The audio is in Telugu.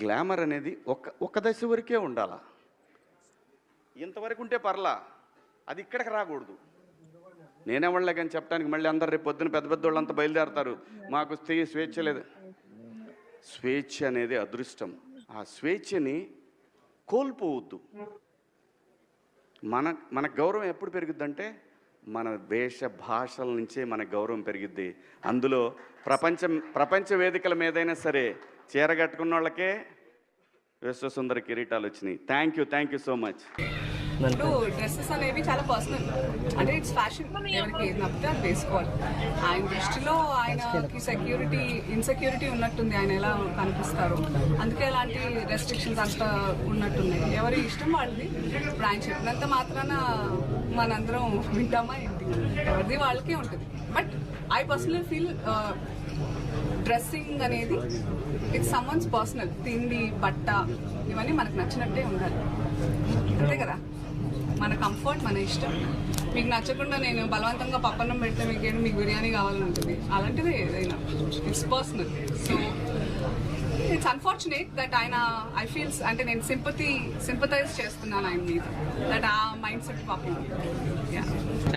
గ్లామర్ అనేది ఒక దశ వరకే ఉండాలా. ఇంతవరకు ఉంటే పర్లా, అది ఇక్కడికి రాకూడదు. నేనేవాళ్ళే కానీ చెప్పడానికి మళ్ళీ అందరు రేపు పొద్దున పెద్ద పెద్ద వాళ్ళంతా బయలుదేరతారు, మాకు స్వేచ్ఛ లేదు. స్వేచ్ఛ అనేది అదృష్టం. ఆ స్వేచ్ఛని కోల్పోవద్దు. మన గౌరవం ఎప్పుడు పెరుగుద్దంటే మన వేష భాషల నుంచే మన గౌరవం పెరిగిద్ది. అందులో ప్రపంచ వేదికల మీదైనా సరే చీర కట్టుకున్న వాళ్ళకే విశ్వసుందర కిరీటాలు వచ్చినాయి. Thank you so much. ఇప్పుడు డ్రెస్సెస్ అనేవి చాలా పర్సనల్, అంటే ఇట్స్ ఫ్యాషన్. ఎవరికి ఏది నప్పితే అది వేసుకోవాలి. ఆయన దృష్టిలో ఆయనకి ఇన్సెక్యూరిటీ ఉన్నట్టుంది, ఆయన ఎలా కనిపిస్తారు, అందుకే ఇలాంటి రెస్ట్రిక్షన్స్ అంతా ఉన్నట్టున్నాయి. ఎవరి ఇష్టం వాళ్ళది. ఇప్పుడు ఆయన చెప్పినంత మాత్రాన మనందరం వింటామా ఏంటి? ఎవరిది వాళ్ళకే ఉంటుంది. But I personal feel dressing అనేది ఇట్స్ సమ్వన్స్ పర్సనల్. తిండి, బట్ట ఇవన్నీ మనకు నచ్చినట్టే ఉండాలి, అంతే కదా. మన కంఫర్ట్, మన ఇష్టం. మీకు నచ్చకుండా నేను బలవంతంగా పప్పన్నం పెడితే మీకు బిర్యానీ కావాలని ఉంటుంది. అలాంటిది ఏదైనా it's personal. So it's unfortunate that ఆయన ఐ ఫీల్స్, అంటే నేను సింపథైజ్ చేస్తున్నాను ఆయన మీద, దట్ ఆ మైండ్ సెట్ పాపం.